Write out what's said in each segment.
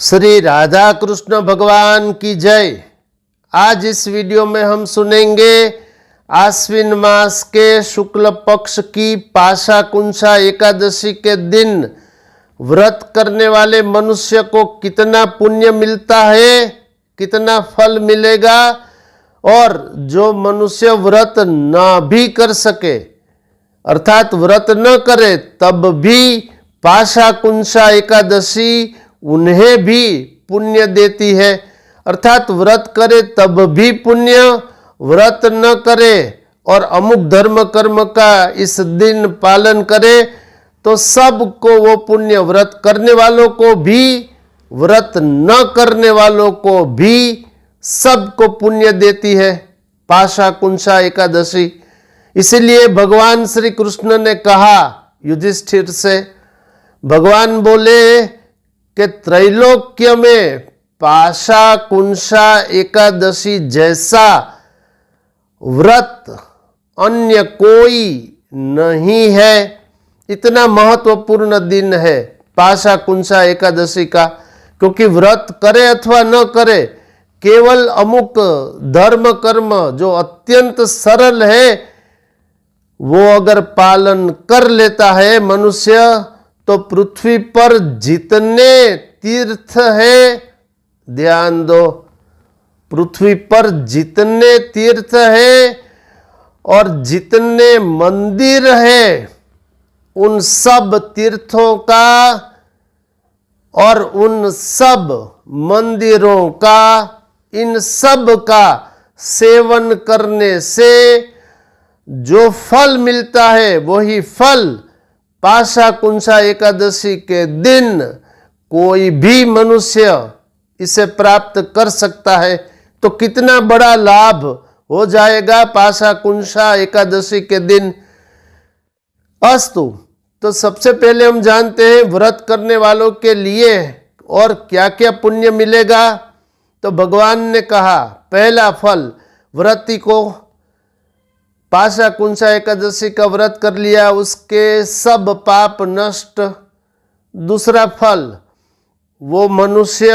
श्री राधा कृष्ण भगवान की जय। आज इस वीडियो में हम सुनेंगे आश्विन मास के शुक्ल पक्ष की पाशाकुंशा एकादशी के दिन व्रत करने वाले मनुष्य को कितना पुण्य मिलता है, कितना फल मिलेगा, और जो मनुष्य व्रत न भी कर सके अर्थात व्रत न करे तब भी पाशाकुंशा एकादशी उन्हें भी पुण्य देती है। अर्थात व्रत करे तब भी पुण्य, व्रत न करे और अमुक धर्म कर्म का इस दिन पालन करे तो सबको वो पुण्य, व्रत करने वालों को भी व्रत न करने वालों को भी सबको पुण्य देती है पाशाकुंशा एकादशी। इसीलिए भगवान श्री कृष्ण ने कहा युधिष्ठिर से, भगवान बोले कि त्रैलोक्य में पाशाकुंशा एकादशी जैसा व्रत अन्य कोई नहीं है। इतना महत्वपूर्ण दिन है पाशाकुंशा एकादशी का, क्योंकि व्रत करे अथवा न करे, केवल अमुक धर्म कर्म जो अत्यंत सरल है वो अगर पालन कर लेता है मनुष्य तो पृथ्वी पर जितने तीर्थ है, ध्यान दो, पृथ्वी पर जितने तीर्थ है और जितने मंदिर है उन सब तीर्थों का और उन सब मंदिरों का, इन सब का सेवन करने से जो फल मिलता है वही फल पाशाकुंशा एकादशी के दिन कोई भी मनुष्य इसे प्राप्त कर सकता है। तो कितना बड़ा लाभ हो जाएगा पाशाकुंशा एकादशी के दिन। अस्तु, तो सबसे पहले हम जानते हैं व्रत करने वालों के लिए और क्या क्या पुण्य मिलेगा। तो भगवान ने कहा पहला फल, व्रती को पाशाकुंशा एकादशी का व्रत कर लिया उसके सब पाप नष्ट। दूसरा फल, वो मनुष्य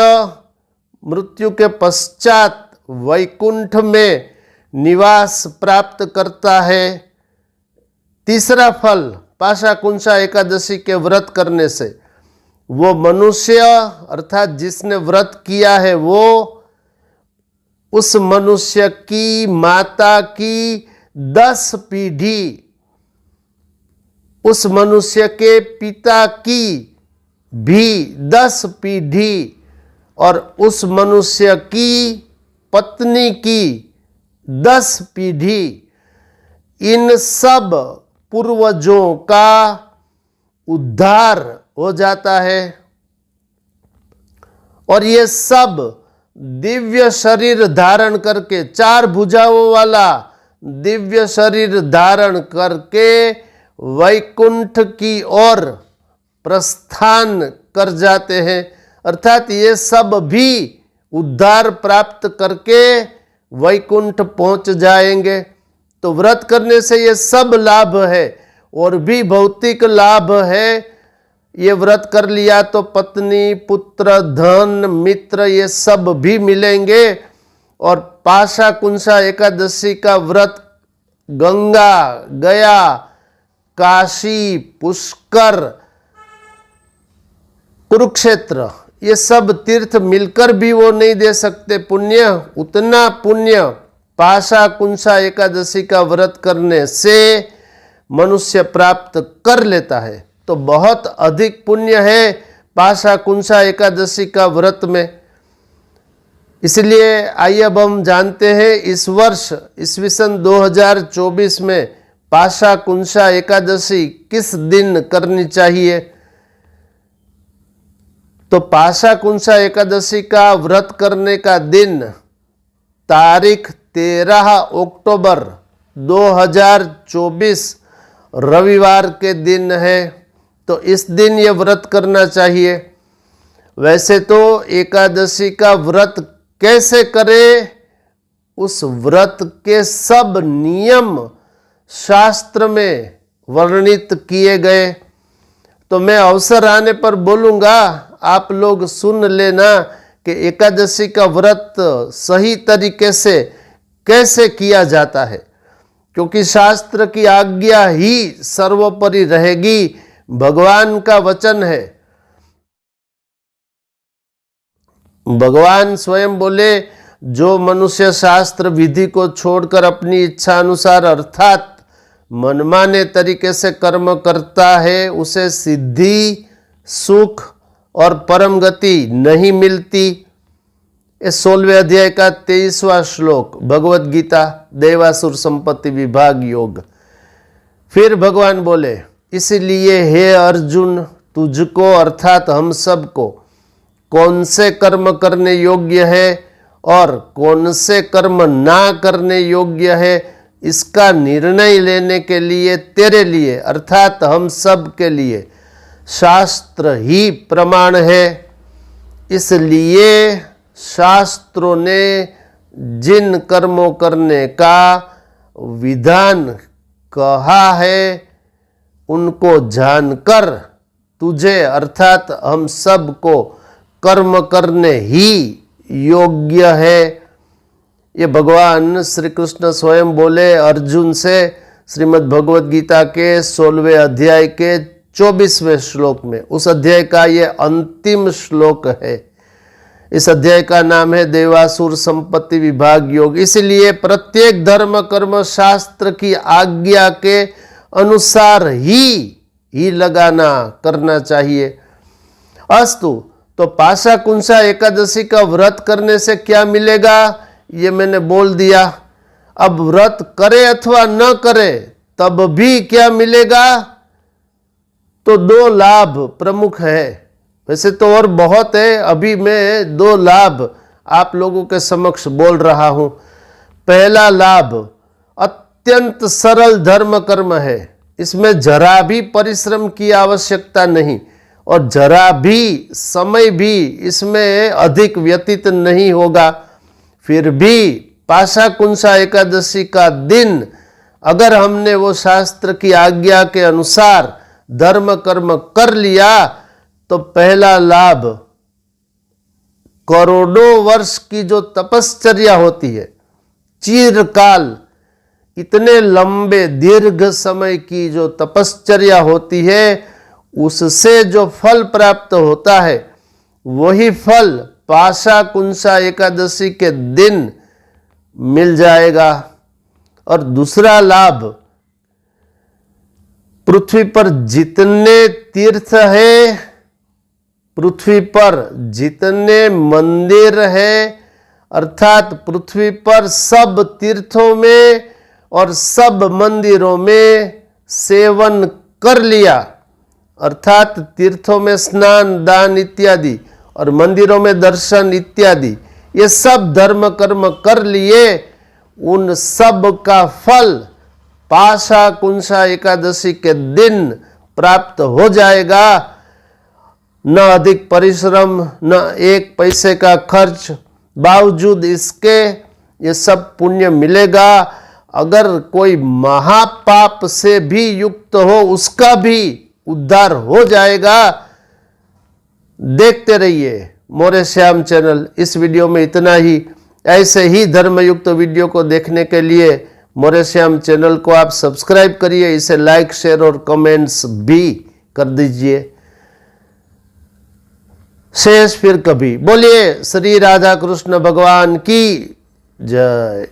मृत्यु के पश्चात वैकुंठ में निवास प्राप्त करता है। तीसरा फल, पाशाकुंशा एकादशी के व्रत करने से वो मनुष्य अर्थात जिसने व्रत किया है वो उस मनुष्य की माता की 10 पीढ़ी, उस मनुष्य के पिता की भी 10 पीढ़ी और उस मनुष्य की पत्नी की 10 पीढ़ी, इन सब पूर्वजों का उद्धार हो जाता है। और ये सब दिव्य शरीर धारण करके, 4 भुजाओं वाला दिव्य शरीर धारण करके वैकुंठ की ओर प्रस्थान कर जाते हैं। अर्थात ये सब भी उद्धार प्राप्त करके वैकुंठ पहुंच जाएंगे। तो व्रत करने से ये सब लाभ है और भी भौतिक लाभ है। ये व्रत कर लिया तो पत्नी, पुत्र, धन, मित्र ये सब भी मिलेंगे। और पाशाकुंशा एकादशी का व्रत गंगा, गया, काशी, पुष्कर, कुरुक्षेत्र ये सब तीर्थ मिलकर भी वो नहीं दे सकते पुण्य। उतना पुण्य पाशाकुंशा एकादशी का व्रत करने से मनुष्य प्राप्त कर लेता है। तो बहुत अधिक पुण्य है पाशाकुंशा एकादशी का व्रत में। इसलिए आइए अब हम जानते हैं इस वर्ष ईस्वी सन 2024 में पाशाकुंशा एकादशी किस दिन करनी चाहिए। तो पाशाकुंशा एकादशी का व्रत करने का दिन तारीख 13 अक्टूबर 2024 रविवार के दिन है। तो इस दिन ये व्रत करना चाहिए। वैसे तो एकादशी का व्रत कैसे करें, उस व्रत के सब नियम शास्त्र में वर्णित किए गए। तो मैं अवसर आने पर बोलूँगा, आप लोग सुन लेना कि एकादशी का व्रत सही तरीके से कैसे किया जाता है, क्योंकि शास्त्र की आज्ञा ही सर्वोपरि रहेगी, भगवान का वचन है। भगवान स्वयं बोले, जो मनुष्य शास्त्र विधि को छोड़कर अपनी इच्छा अनुसार अर्थात मनमाने तरीके से कर्म करता है, उसे सिद्धि, सुख और परम गति नहीं मिलती। ये 16वें अध्याय का 23वां श्लोक, भगवत गीता, देवासुर संपत्ति विभाग योग। फिर भगवान बोले, इसलिए हे अर्जुन, तुझको अर्थात हम सबको कौन से कर्म करने योग्य है और कौन से कर्म ना करने योग्य है, इसका निर्णय लेने के लिए तेरे लिए अर्थात हम सब के लिए शास्त्र ही प्रमाण है। इसलिए शास्त्रों ने जिन कर्मों करने का विधान कहा है, उनको जानकर तुझे अर्थात हम सब को कर्म करने ही योग्य है। ये भगवान श्री कृष्ण स्वयं बोले अर्जुन से श्रीमद् भगवत गीता के 16वें अध्याय के 24वें श्लोक में। उस अध्याय का ये अंतिम श्लोक है। इस अध्याय का नाम है देवासुर संपत्ति विभाग योग। इसलिए प्रत्येक धर्म कर्म शास्त्र की आज्ञा के अनुसार ही लगाना करना चाहिए। अस्तु, तो पाशा कुंसा एकादशी का व्रत करने से क्या मिलेगा, ये मैंने बोल दिया। अब व्रत करे अथवा न करे तब भी क्या मिलेगा, तो 2 लाभ प्रमुख है। वैसे तो और बहुत है, अभी मैं 2 लाभ आप लोगों के समक्ष बोल रहा हूं। पहला लाभ अत्यंत सरल धर्म कर्म है, इसमें जरा भी परिश्रम की आवश्यकता नहीं और जरा भी समय भी इसमें अधिक व्यतीत नहीं होगा। फिर भी पाशा कुंसा एकादशी का दिन अगर हमने वो शास्त्र की आज्ञा के अनुसार धर्म कर्म कर लिया तो पहला लाभ, करोड़ों वर्ष की जो तपश्चर्या होती है, चिरकाल इतने लंबे दीर्घ समय की जो तपश्चर्या होती है, उससे जो फल प्राप्त होता है वही फल पाशा कुंसा एकादशी के दिन मिल जाएगा। और दूसरा लाभ, पृथ्वी पर जितने तीर्थ है, पृथ्वी पर जितने मंदिर है, अर्थात पृथ्वी पर सब तीर्थों में और सब मंदिरों में सेवन कर लिया, अर्थात तीर्थों में स्नान दान इत्यादि और मंदिरों में दर्शन इत्यादि, ये सब धर्म कर्म कर लिए, उन सब का फल पाशा कुंसा एकादशी के दिन प्राप्त हो जाएगा। न अधिक परिश्रम, न एक पैसे का खर्च, बावजूद इसके ये सब पुण्य मिलेगा। अगर कोई महापाप से भी युक्त हो, उसका भी उद्धार हो जाएगा। देखते रहिए मोरे श्याम चैनल। इस वीडियो में इतना ही। ऐसे ही धर्मयुक्त वीडियो को देखने के लिए मोरे श्याम चैनल को आप सब्सक्राइब करिए, इसे लाइक शेयर और कमेंट्स भी कर दीजिए। शेष फिर कभी। बोलिए श्री राधा कृष्ण भगवान की जय।